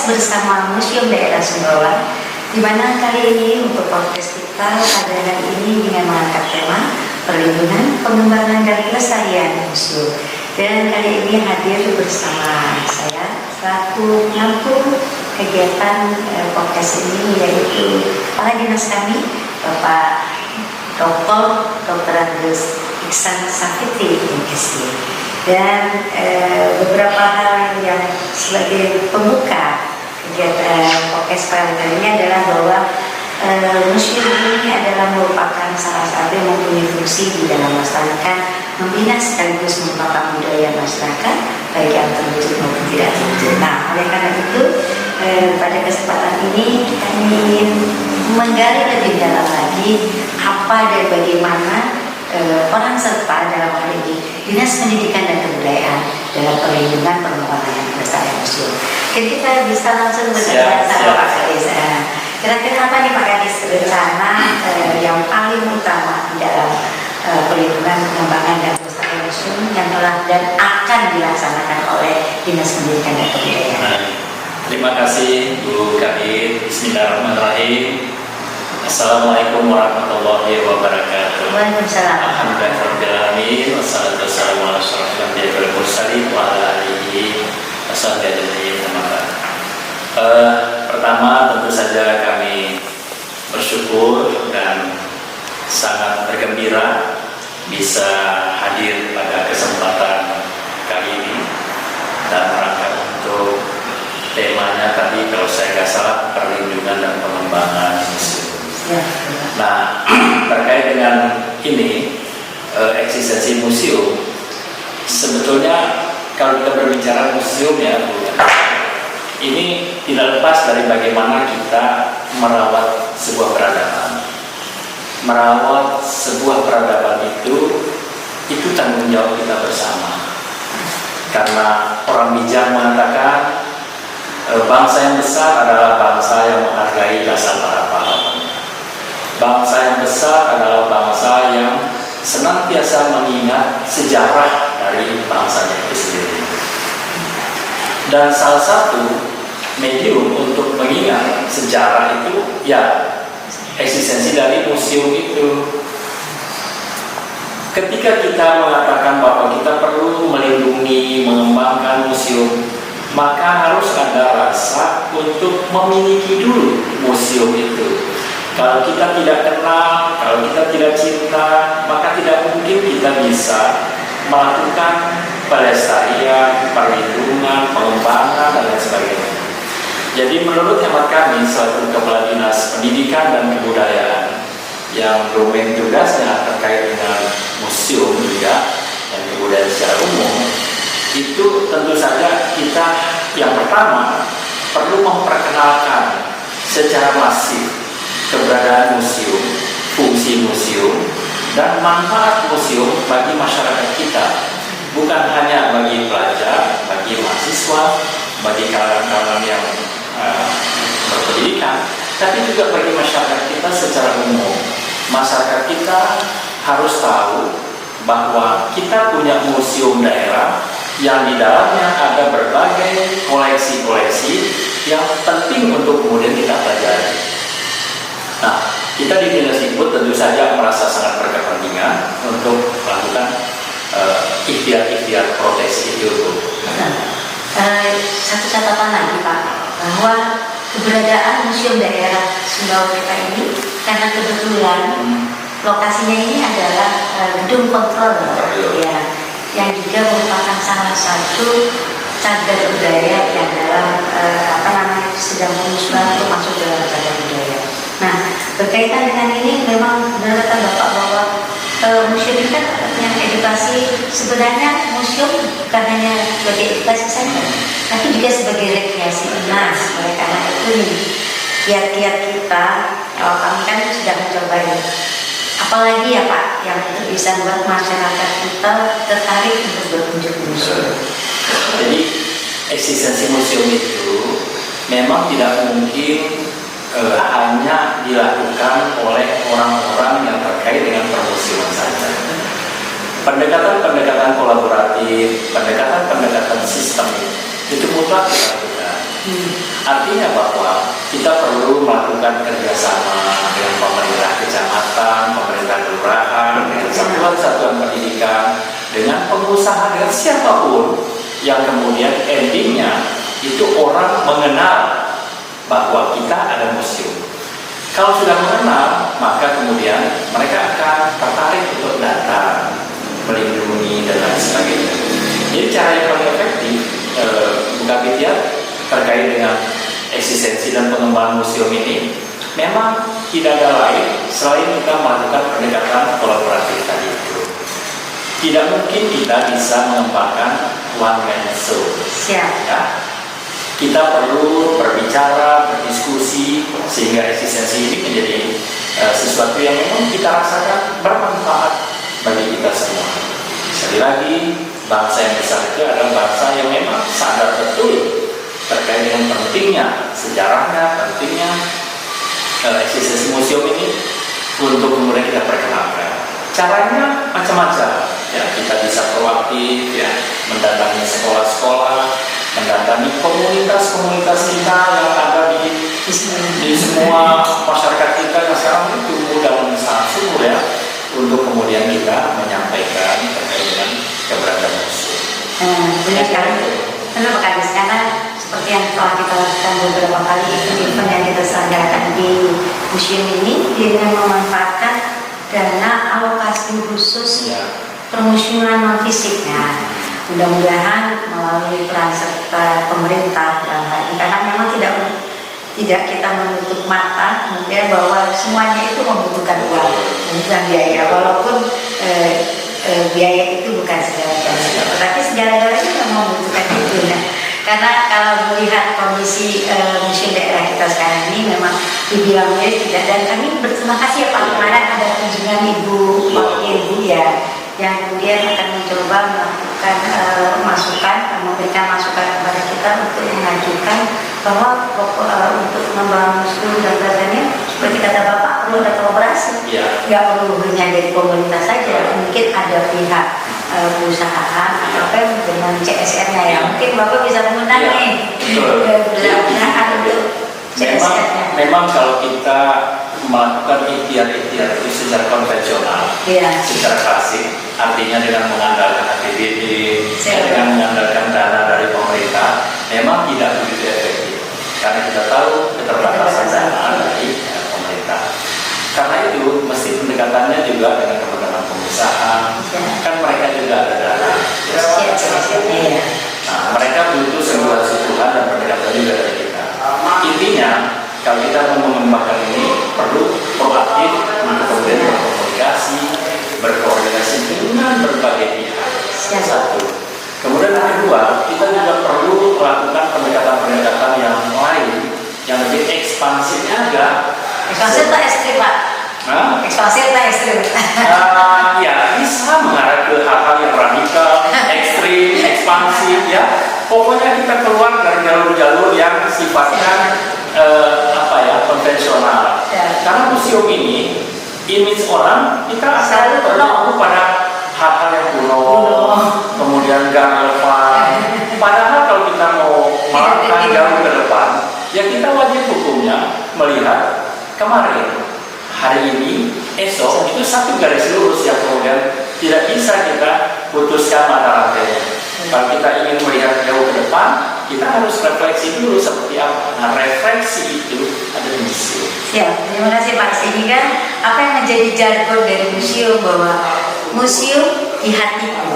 podcast bersama Museum Daerah Sumbawa, di mana kali ini untuk podcast kita pada hari ini dengan mengangkat tema perlindungan, pengembangan dan pelestarian museum. Dan kali ini hadir bersama saya selaku pengampu kegiatan podcast ini, yaitu kepala dinas kami, Bapak Dr. Agus Iksan Safitri MSc. Dan beberapa hal yang sebagai pembuka kegiatan podcast pada kali ini adalah bahwa museum ini adalah merupakan salah satu yang mempunyai fungsi di dalam melestarikan, membina sekaligus mengembangkan budaya masyarakat baik yang terwujud maupun tidak terwujud. Nah, oleh karena itu pada kesempatan ini kami ingin menggali lebih dalam lagi apa dan bagaimana orang serta dalam hal ini Dinas Pendidikan dan Kebudayaan dalam perlindungan, pengembangan dan pelestarian museum. Jadi kita bisa langsung bertanya sama Pak Kadis. Kira-kira apa nih Pak Kadis rencana yang paling utama di dalam perlindungan, pengembangan dan pelestarian museum yang telah dan akan dilaksanakan oleh Dinas Pendidikan dan Kebudayaan? Terima kasih Bu Kadis. Bismillahirrahmanirrahim. Assalamualaikum warahmatullahi wabarakatuh. Waalaikumsalam. Alhamdulillahirrahmanirrahim. Wassalatu wassalamu ala asyrofil anbiya'i wal mursalin wa ala alihi washabbihi ajma'in. Pertama tentu saja kami bersyukur dan sangat bergembira bisa hadir pada kesempatan kali ini dan rangka untuk temanya tadi kalau saya nggak salah perlindungan dan pengembangan museum. Nah, terkait dengan ini eksistensi museum, sebetulnya kalau kita berbicara museum ya Bu, ini tidak lepas dari bagaimana kita merawat sebuah peradaban. Merawat sebuah peradaban itu tanggung jawab kita bersama. Karena orang bijak mengatakan bangsa yang besar adalah bangsa yang menghargai jasa para pahlawan. Bangsa yang besar adalah bangsa yang senantiasa mengingat sejarah dari bangsanya itu sendiri. Dan salah satu medium untuk mengingat sejarah itu ya eksistensi dari museum itu. Ketika kita mengatakan bahwa kita perlu melindungi, mengembangkan museum, maka harus ada rasa untuk memiliki dulu museum itu. Kalau kita tidak kenal, kalau kita tidak cinta, maka tidak mungkin kita bisa melakukan pelestarian, perlindungan, pengembangan, dan lain sebagainya. Jadi menurut hemat kami selaku Kepala Dinas Pendidikan dan Kebudayaan yang domain tugasnya terkait dengan museum juga dan kebudayaan secara umum, itu tentu saja kita yang pertama perlu memperkenalkan secara masif keberadaan museum, fungsi museum, dan manfaat museum bagi masyarakat kita. Bukan hanya bagi pelajar, bagi mahasiswa, bagi kalangan-kalangan yang berpendidikan, tapi juga bagi masyarakat kita secara umum. Masyarakat kita harus tahu bahwa kita punya museum daerah yang di dalamnya ada berbagai koleksi-koleksi yang penting untuk kemudian kita pelajari. Nah, kita di Dinas Input tentu saja merasa sangat berkepentingan untuk melakukan ikhtiar-ikhtiar proteksi itu. Satu catatan lagi Pak, bahwa keberadaan Museum Daerah Sumbawa kita ini karena kebetulan lokasinya ini adalah gedung kontrol ya, yang juga merupakan salah satu cagar budaya yang dalam sedang mengusulkan untuk masuk dalam cagar budaya. Nah, berkaitan dengan ini memang benar kata Bapak bahwa museum ini kan yang edukasi, sebenarnya museum bukan hanya sebagai edukasi saja, tapi juga sebagai rekreasi. Nah, oleh karena itu nih, kiat-kiat kita, kalau kami kan sudah mencoba ini, apalagi ya Pak, yang bisa membuat masyarakat kita tertarik untuk berkunjung ke museum. Jadi eksistensi museum itu memang tidak mungkin hanya dilakukan oleh orang-orang yang terkait dengan permuseuman saja. Pendekatan-pendekatan kolaboratif, pendekatan-pendekatan sistem itu mutlak dilakukan. Artinya bahwa kita perlu melakukan kerjasama dengan pemerintah kecamatan, pemerintah kelurahan, dengan satuan-satuan pendidikan, dengan pengusaha, dengan siapapun yang kemudian endingnya itu orang mengenal bahwa kita ada museum. Kalau sudah mengenal, maka kemudian mereka akan tertarik untuk datang, melindungi dan lain sebagainya. Jadi cara yang paling efektif Buka Bitiar terkait dengan eksistensi dan pengembangan museum ini memang tidak ada lain selain kita melakukan pendekatan kolaboratif tadi itu. Tidak mungkin kita bisa mengembangkan one man show. Ya. Kita perlu berbicara, berdiskusi sehingga eksistensi ini menjadi sesuatu yang memang kita rasakan bermanfaat bagi kita semua. Sekali lagi, bangsa yang besar itu adalah bangsa yang memang sadar betul terkait dengan pentingnya sejarahnya, pentingnya eksistensi museum ini untuk kemudian kita perkenalkan. Caranya macam-macam, ya kita bisa proaktif, ya mendatangi sekolah-sekolah, mendatangi komunitas-komunitas kita yang ada di semua masyarakat kita yang sekarang itu tumbuh dan sangat subur ya, untuk kemudian kita menyampaikan terkait dengan keberadaan museum. Benar sekali. Benar Pak Kadis, karena seperti yang telah kita lakukan beberapa kali event yang kita selenggarakan di museum ini dengan memanfaatkan dana alokasi khusus permuseuman non fisik. Nah, mudah-mudahan melalui peran serta pemerintah dalam hal ini, karena memang tidak kita menutup mata mungkin bahwa semuanya itu membutuhkan uang, membutuhkan biaya, walaupun biaya itu bukan segala-galanya, tetapi segala-galanya memang membutuhkan itu. Nah, karena kalau melihat kondisi museum daerah kita sekarang ini memang dibilang tidak, dan kami berterima kasih ya Pak, kemarin ada kunjungan Ibu ya, yang kemudian akan mencoba melakukan masukan, memberikan masukan kepada kita untuk mengajukan bahwa untuk membangun museum dan sebagainya, seperti kata Bapak, perlu ada kolaborasi, nggak perlu hanya dari pemerintah saja, mungkin ada pihak perusahaan apa dengan CSR-nya ya, mungkin Bapak bisa mengundang nih perusahaan untuk CSR-nya. Memang kalau kita melakukan ikhtiar-ikhtiar itu secara konvensional, secara klasik, artinya dengan mengandalkan APBD, dengan mengandalkan dana dari pemerintah, memang tidak begitu efektif, karena kita tahu keterbatasan dana dari pemerintah. Karena itu mesti pendekatannya juga dengan teman-teman pengusaha, kan mereka juga ada dana. Nah, mereka butuh sentuhan-sentuhan dan pendekatan juga dari kita. Intinya, kalau kita mau mengembangkan ini perlu proaktif untuk kemudian berkoordinasi dengan berbagai pihak. Satu. Kemudian yang kedua, kita juga perlu melakukan pendekatan-pendekatan yang lain, yang lebih ekspansifnya agak. Ekspansif tak ekstrim Pak? Ekspansif tak ekstrim? Ya bisa mengarah ke hal-hal yang radikal, ekstrim, ekspansif ya. Pokoknya kita keluar dari jalur-jalur yang sifatnya konvensional. Karena museum ini, image orang kita akan berlaku pada hal-hal yang kuno, kemudian gak relevan. Padahal kalau kita mau melangkah jauh ke depan, ya kita wajib hukumnya melihat kemarin, hari ini, esok itu satu garis lurus yang kemudian tidak bisa kita putuskan mata rantainya. Kalau kita ingin melihat jauh ke depan, kita harus refleksi dulu seperti apa. Nah, refleksi itu ada di museum. Ya, terima kasih Pak. Sehingga apa yang menjadi jargon dari museum bahwa museum di hatiku.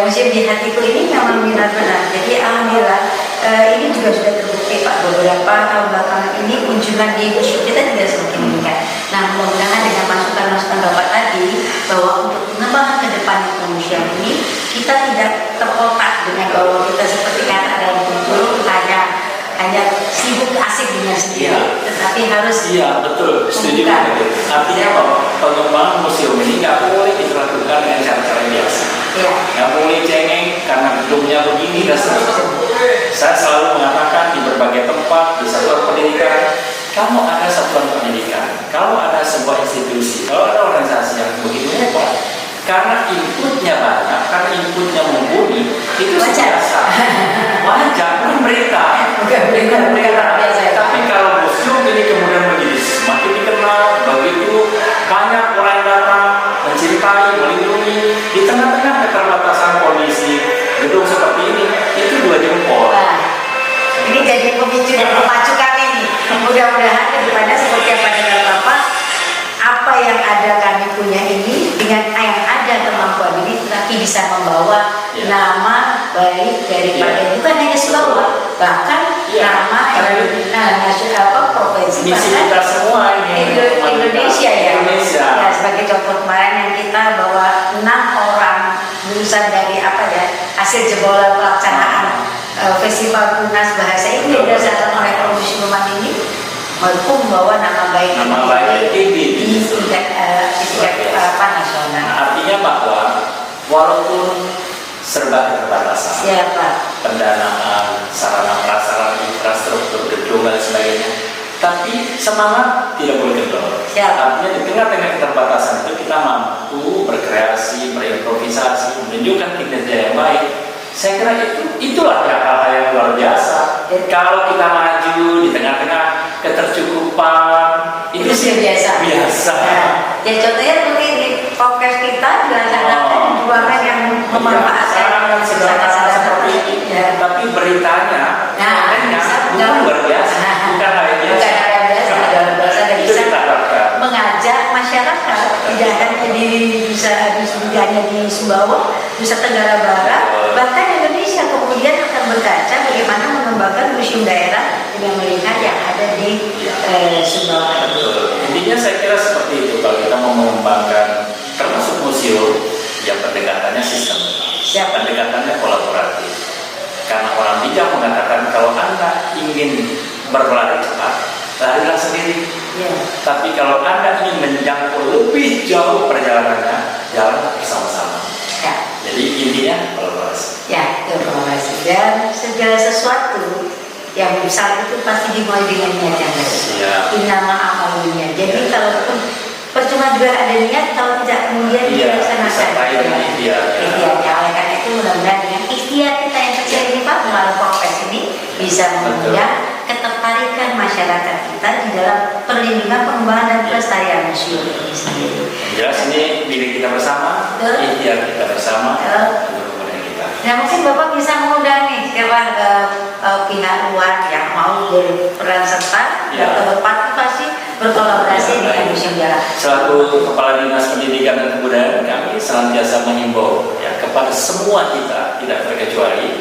Museum di hatiku ini memang benar-benar. Jadi alhamdulillah ini juga sudah terbukti Pak, beberapa tahun belakangan ini kunjungan di museum kita juga semakin meningkat. Nah, mudah-mudahan dengan masukan-masukan Bapak tadi bahwa untuk pengembangan ke depan museum ini kita tidak terkotak dengan bahwa kita seperti kata dalam kultur hanya sibuk asik dengan sendiri, tetapi harus betul, setuju. Artinya pengembangan museum ini nggak boleh dilakukan dengan cara-cara biasa. Nggak boleh cengeng karena gedungnya begini dan seterusnya. Saya selalu mengatakan di berbagai tempat, di satuan pendidikan, kalau ada satuan pendidikan, kalau ada sebuah institusi, kalau ada organisasi yang begitu hebat, karena inputnya banyak, karena inputnya mumpuni, mumpuni, itu Wajar. biasa. Wajar, bukan berita. Bukan berita biasa. Tapi kalau museum ini kemudian menjadi semakin dikenal, begitu banyak orang datang mencintai, melindungi di tengah-tengah keterbatasan kondisi gedung seperti ini, itu 2 jempol. Wah, ini jadi pemicu dan pemacu kami nih. Mudah-mudahan kedepannya seperti yang pada Bapak, apa yang ada kami punya ini dengan yang ada kemampuan ini, tapi bisa membawa nama baik daripada bukan hanya Sumbawa, bahkan nama nasional provinsi Misi bahkan kita semua ini Indonesia ya. Indonesia. Ya, sebagai contoh kemarin yang kita bawa 6 orang lulusan dari hasil jebolan pelaksanaan Festival Tunas Bahasa Inggris dilaksanakan oleh Pemusiuman ini mampu membawa nama baik di tingkat nasional. Nah, artinya bahwa walaupun serba keterbatasan, pendanaan, sarana prasarana, infrastruktur, gedung dan sebagainya, tapi semangat tidak boleh kendor. Artinya di tengah-tengah keterbatasan itu kita mampu berkreasi, berimprovisasi, menunjukkan kinerja yang baik. Saya kira itulah hal-hal yang luar biasa. Kalau kita maju di tengah-tengah ketercukupan, itu sih biasa. Ya contohnya seperti di podcast kita dilaksanakan di ruangan yang memanfaatkan sederhana seperti ini. Tapi beritanya, bukan luar biasa, bukan hal yang biasa. Dan bisa Itu kita harapkan. mengajak masyarakat tidak hanya di Sumbawa, Nusa Tenggara Barat, bahkan Indonesia kemudian akan berkaca bagaimana mengembangkan museum daerah dengan melihat yang ada di Sumbawa. Intinya saya kira seperti itu. Kalau kita mau mengembangkan termasuk museum, yang pendekatannya sistem, pendekatannya kolaboratif. Karena orang bijak mengatakan kalau Anda ingin berlari cepat, larilah sendiri. Tapi kalau Anda ingin menjangkau lebih jauh perjalanannya, jalan bersama-sama. Jadi intinya kolaborasi. Kolaborasi dan segala sesuatu yang besar itu pasti dimulai dengan niat yang baik. Innama amalunya. Jadi kalaupun percuma juga ada niat kalau tidak kemudian dilaksanakan. Ikhtiarnya. Oleh karena itu mudah-mudahan dengan ikhtiar kita yang kecil ini Pak melalui podcast ini bisa menunjang ketertarikan masyarakat kita di dalam perlindungan, pengembangan dan pelestarian museum ini sendiri. Jelas ini milik kita bersama, ikhtiar kita bersama untuk kemudian kita. Nah mungkin Bapak bisa mengundang nih siapa pihak luar yang mau berperan serta atau berpartisipasi berkolaborasi dengan Museum Jarak. Selaku Kepala Dinas Pendidikan dan Kebudayaan, kami senantiasa mengimbau kepada semua kita tidak terkecuali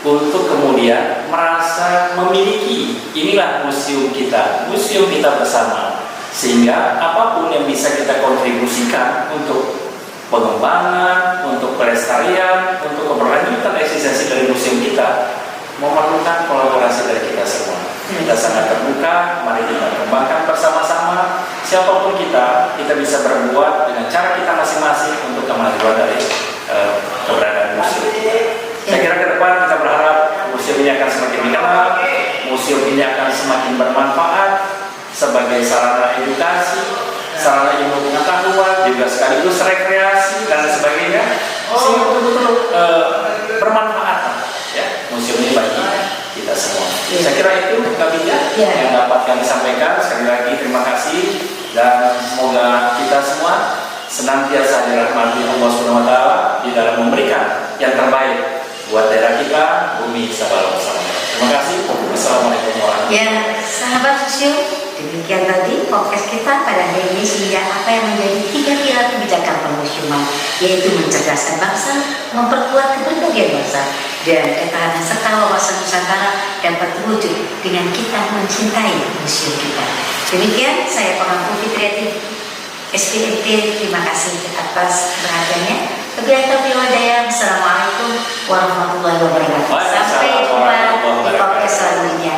untuk kemudian merasa memiliki inilah museum kita bersama, sehingga apapun yang bisa kita kontribusikan untuk pengembangan, untuk pelestarian, untuk keberlanjutan eksistensi dari museum kita memerlukan kolaborasi dari kita semua. Kita sangat terbuka, mari kita kembangkan bersama-sama. Siapapun kita bisa berbuat dengan cara kita masing-masing untuk kemajuan dari keberadaan museum kita. Saya kira ke depan kita berharap museum ini akan semakin dikenal, museum ini akan semakin bermanfaat sebagai sarana edukasi, sarana ilmu pengetahuan, juga sekaligus rekreasi dan sebagainya, sehingga betul-betul bermanfaat museum ini bagi kita semua. Saya kira itu yang dapat kami sampaikan. Sekali lagi terima kasih dan semoga kita semua senantiasa dirahmati Allah Subhanahu wa taala di dalam memberikan yang terbaik buat daerah kita, bumi Sabalo bersama. Terima kasih. Wassalamualaikum warahmatullahi wabarakatuh. Sahabat museum, demikian tadi podcast kita pada hari ini, sehingga apa yang menjadi 3 pilar kebijakan permusiuman, yaitu mencerdaskan bangsa, memperkuat keberagaman bangsa, dan ketahanan serta wawasan Nusantara dapat terwujud dengan kita mencintai museum kita. Demikian saya pengampu Fitriati SPMT, terima kasih atas perhatiannya. Wabillahi taufiq wal hidayah. Assalamualaikum warahmatullahi wabarakatuh. Sampai jumpa di podcast selanjutnya.